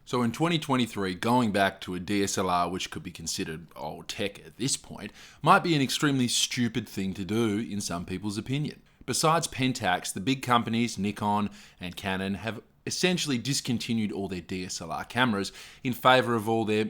So in 2023, going back to a DSLR, which could be considered old tech at this point, might be an extremely stupid thing to do in some people's opinion. Besides Pentax, the big companies, Nikon and Canon, have essentially discontinued all their DSLR cameras in favor of all their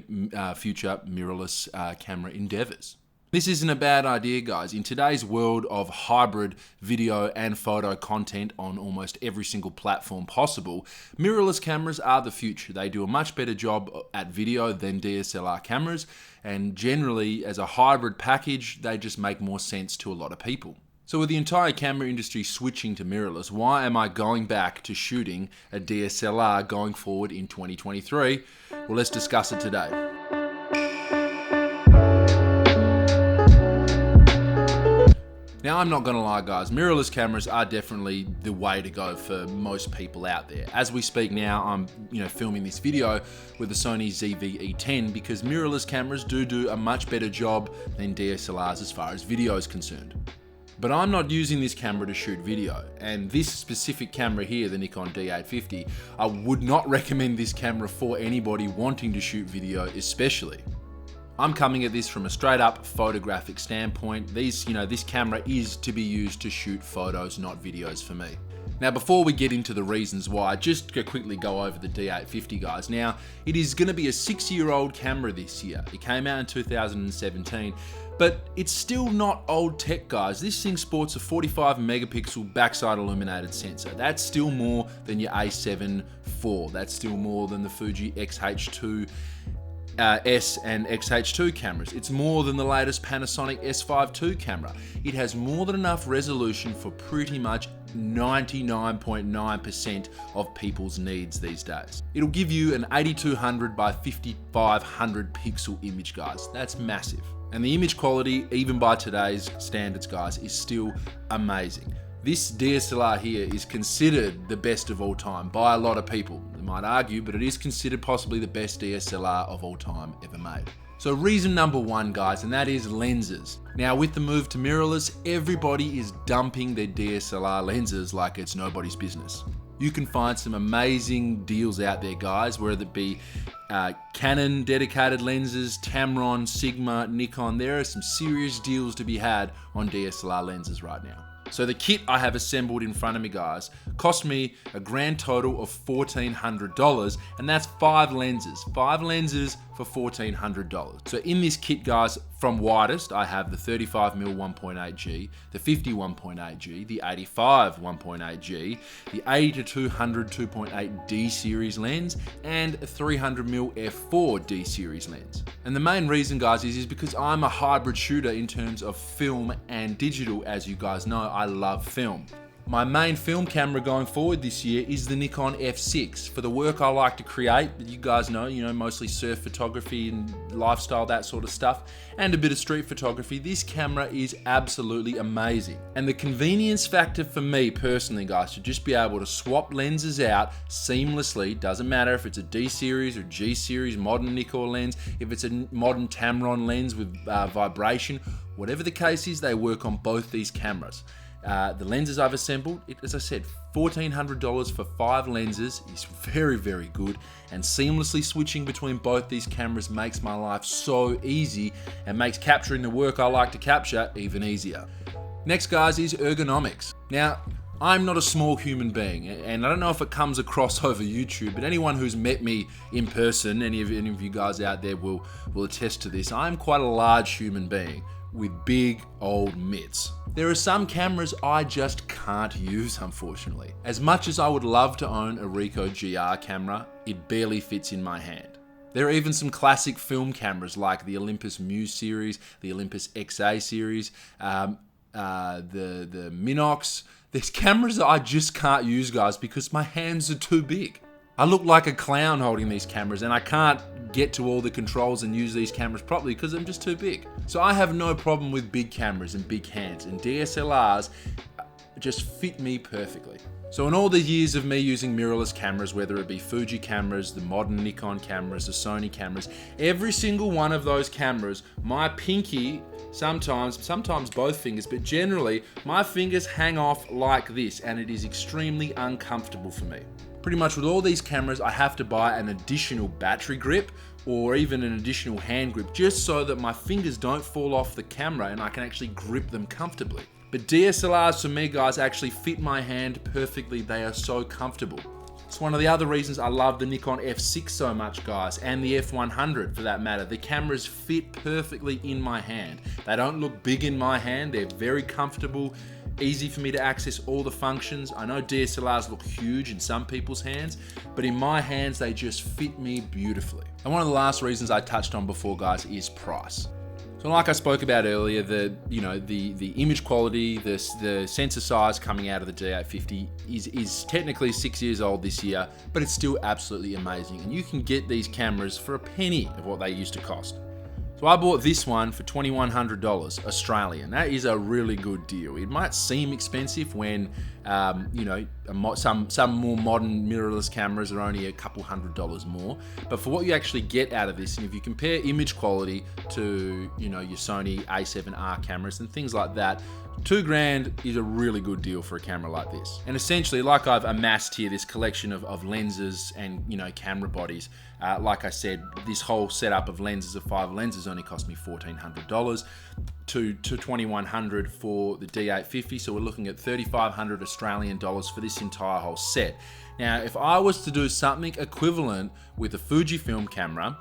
future mirrorless camera endeavors. This isn't a bad idea, guys. In today's world of hybrid video and photo content on almost every single platform possible, mirrorless cameras are the future. They do a much better job at video than DSLR cameras, and generally, as a hybrid package, they just make more sense to a lot of people. So with the entire camera industry switching to mirrorless, why am I going back to shooting a DSLR going forward in 2023? Well, let's discuss it today. Now, I'm not going to lie, guys, mirrorless cameras are definitely the way to go for most people out there. As we speak now, I'm filming this video with the Sony ZV-E10 because mirrorless cameras do a much better job than DSLRs as far as video is concerned. But I'm not using this camera to shoot video, and this specific camera here, the Nikon D850, I would not recommend this camera for anybody wanting to shoot video especially. I'm coming at this from a straight up photographic standpoint. This camera is to be used to shoot photos, not videos for me. Now, before we get into the reasons why, just to quickly go over the D850, guys. Now, it is going to be a 6-year-old camera this year. It came out in 2017, but it's still not old tech, guys. This thing sports a 45 megapixel backside illuminated sensor. That's still more than your A7 IV. That's still more than the Fuji X-H2 S and X-H2 cameras. It's more than the latest Panasonic S5 II camera. It has more than enough resolution for pretty much 99.9% of people's needs these days. It'll give you an 8200 by 5500 pixel image, guys. That's massive. And the image quality, even by today's standards, guys, is still amazing. This DSLR here is considered the best of all time by a lot of people. They might argue, but it is considered possibly the best DSLR of all time ever made. So reason number one, guys, and that is lenses. Now, with the move to mirrorless, everybody is dumping their DSLR lenses like it's nobody's business. You can find some amazing deals out there, guys, whether it be Canon dedicated lenses, Tamron, Sigma, Nikon. There are some serious deals to be had on DSLR lenses right now. So the kit I have assembled in front of me, guys, cost me a grand total of $1,400, and that's 5 lenses. 5 lenses for $1,400. So in this kit, guys, from widest, I have the 35mm 1.8G, the 50 1.8G, the 85 1.8G, the 80-200 2.8 D series lens, and a 300mm f4 D series lens. And the main reason, guys, is because I'm a hybrid shooter in terms of film and digital. As you guys know, I love film. My main film camera going forward this year is the Nikon F6. For the work I like to create, you guys know, mostly surf photography and lifestyle, that sort of stuff, and a bit of street photography, this camera is absolutely amazing. And the convenience factor for me personally, guys, to just be able to swap lenses out seamlessly, doesn't matter if it's a D series or G series modern Nikon lens, if it's a modern Tamron lens with vibration, whatever the case is, they work on both these cameras. The lenses I've assembled, as I said, $1,400 for 5 lenses is very, very good, and seamlessly switching between both these cameras makes my life so easy and makes capturing the work I like to capture even easier. Next, guys, is ergonomics. Now, I'm not a small human being, and I don't know if it comes across over YouTube, but anyone who's met me in person, any of you guys out there will attest to this. I'm quite a large human being with big old mitts. There are some cameras I just can't use, unfortunately. As much as I would love to own a Ricoh GR camera, it barely fits in my hand. There are even some classic film cameras like the Olympus Muse series, the Olympus XA series, the Minox. There's cameras that I just can't use, guys, because my hands are too big. I look like a clown holding these cameras, and I can't get to all the controls and use these cameras properly because I'm just too big. So I have no problem with big cameras and big hands, and DSLRs just fit me perfectly. So in all the years of me using mirrorless cameras, whether it be Fuji cameras, the modern Nikon cameras, the Sony cameras, every single one of those cameras, my pinky, sometimes both fingers, but generally my fingers hang off like this, and it is extremely uncomfortable for me. Pretty much with all these cameras, I have to buy an additional battery grip or even an additional hand grip just so that my fingers don't fall off the camera and I can actually grip them comfortably. But DSLRs for me, guys, actually fit my hand perfectly. They are so comfortable. It's one of the other reasons I love the Nikon F6 so much, guys, and the F100 for that matter. The cameras fit perfectly in my hand. They don't look big in my hand. They're very comfortable, easy for me to access all the functions. I know DSLRs look huge in some people's hands, but in my hands, they just fit me beautifully. And one of the last reasons I touched on before, guys, is price. So like I spoke about earlier, the image quality, the sensor size coming out of the D850 is technically 6 years old this year, but it's still absolutely amazing. And you can get these cameras for a penny of what they used to cost. So I bought this one for $2,100 Australian. That is a really good deal. It might seem expensive when, some more modern mirrorless cameras are only a couple $100 more. But for what you actually get out of this, and if you compare image quality to, your Sony A7R cameras and things like that, $2,000 is a really good deal for a camera like this. And essentially, like I've amassed here, this collection of lenses and camera bodies. Like I said, this whole setup of lenses, of 5 lenses, only cost me $1,400 to $2,100 for the D850. So we're looking at $3,500 Australian dollars for this entire whole set. Now, if I was to do something equivalent with a Fujifilm camera,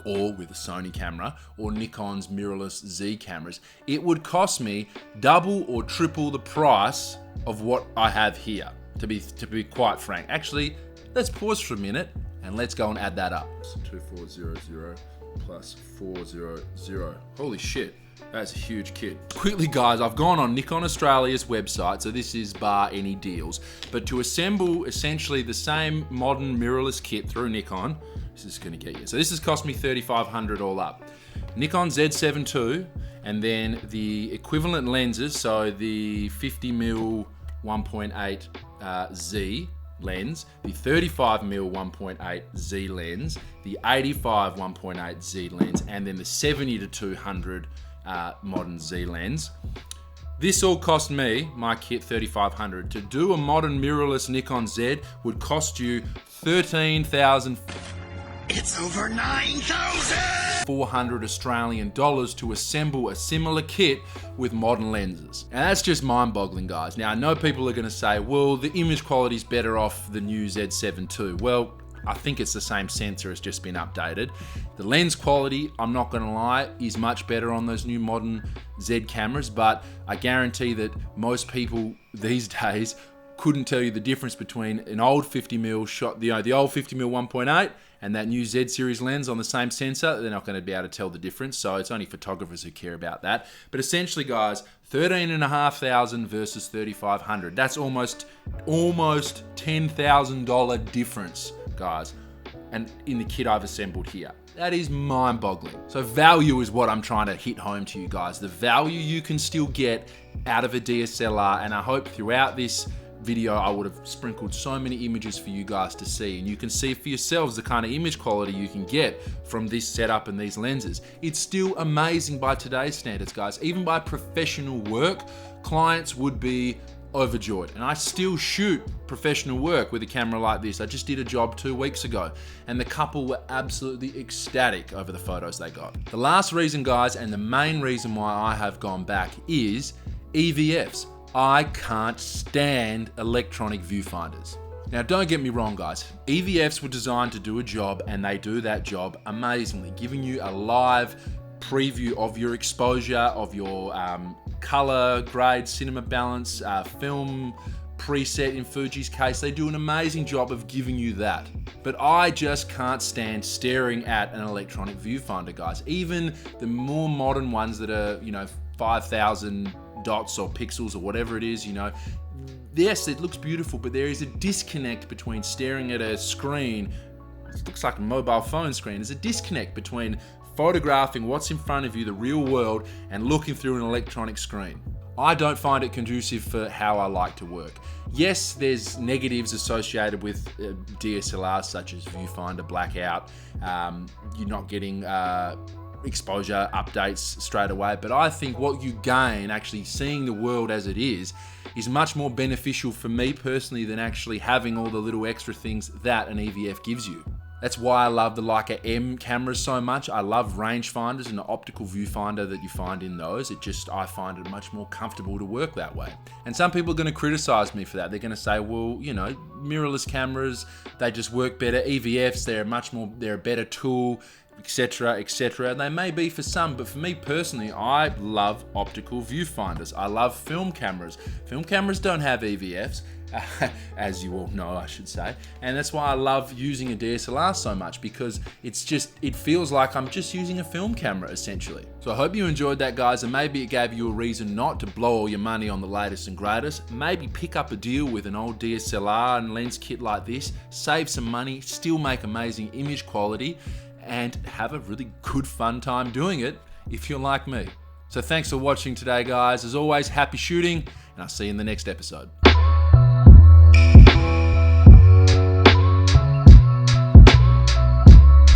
or with a Sony camera, or Nikon's mirrorless Z cameras, it would cost me double or triple the price of what I have here, to be quite frank. Actually, let's pause for a minute and let's go and add that up. So 2400 plus 400. Holy shit, that's a huge kit. Quickly, guys, I've gone on Nikon Australia's website, so this is bar any deals, but to assemble essentially the same modern mirrorless kit through Nikon, this is gonna get you. So this has cost me $3,500 all up. Nikon Z7 II, and then the equivalent lenses, so the 50mm 1.8 Z lens, the 35mm 1.8 Z lens, the 85 1.8 Z lens, and then the 70 to 200 modern Z lens. This all cost me, my kit, $3,500. To do a modern mirrorless Nikon Z would cost you $13,000. It's over 9,000! 400 Australian dollars to assemble a similar kit with modern lenses. And that's just mind-boggling, guys. Now, I know people are gonna say, well, the image quality is better off the new Z7 II. Well, I think it's the same sensor, it's just been updated. The lens quality, I'm not gonna lie, is much better on those new modern Z cameras, but I guarantee that most people these days couldn't tell you the difference between an old 50mm shot, the old 50mm 1.8 and that new Z series lens on the same sensor. They're not going to be able to tell the difference, so it's only photographers who care about that. But essentially, guys, $13,500 versus $3,500. That's almost $10,000 difference, guys, and in the kit I've assembled here. That is mind-boggling. So value is what I'm trying to hit home to you guys. The value you can still get out of a DSLR, and I hope throughout this video I would have sprinkled so many images for you guys to see, and you can see for yourselves the kind of image quality you can get from this setup and these lenses. It's still amazing by today's standards, guys. Even by professional work, clients would be overjoyed. And I still shoot professional work with a camera like this. I just did a job 2 weeks ago, and the couple were absolutely ecstatic over the photos they got. The last reason, guys, and the main reason why I have gone back is EVFs. I can't stand electronic viewfinders. Now, don't get me wrong, guys. EVFs were designed to do a job, and they do that job amazingly, giving you a live preview of your exposure, of your color, grade, cinema balance, film preset in Fuji's case. They do an amazing job of giving you that. But I just can't stand staring at an electronic viewfinder, guys. Even the more modern ones that are, 5,000 dots or pixels or whatever it is, yes, it looks beautiful, but there is a disconnect between staring at a screen. It looks like a mobile phone screen. There's a disconnect between photographing what's in front of you, the real world, and looking through an electronic screen. I don't find it conducive for how I like to work. Yes, there's negatives associated with DSLRs such as viewfinder blackout. You're not getting exposure updates straight away, but I think what you gain actually seeing the world as it is much more beneficial for me personally than actually having all the little extra things that an EVF gives you. That's why I love the Leica M cameras so much. I love rangefinders and the optical viewfinder that you find in those. I find it much more comfortable to work that way. And some people are going to criticize me for that. They're going to say, well, you know, mirrorless cameras, they just work better. EVFs, they're a better tool, etc., etc. And they may be for some, but for me personally, I love optical viewfinders. I love film cameras. Film cameras don't have EVFs. As you all know, I should say. And that's why I love using a DSLR so much, because it feels like I'm just using a film camera essentially. So I hope you enjoyed that, guys, and maybe it gave you a reason not to blow all your money on the latest and greatest. Maybe pick up a deal with an old DSLR and lens kit like this, save some money, still make amazing image quality, and have a really good fun time doing it if you're like me. So thanks for watching today, guys. As always, happy shooting, and I'll see you in the next episode.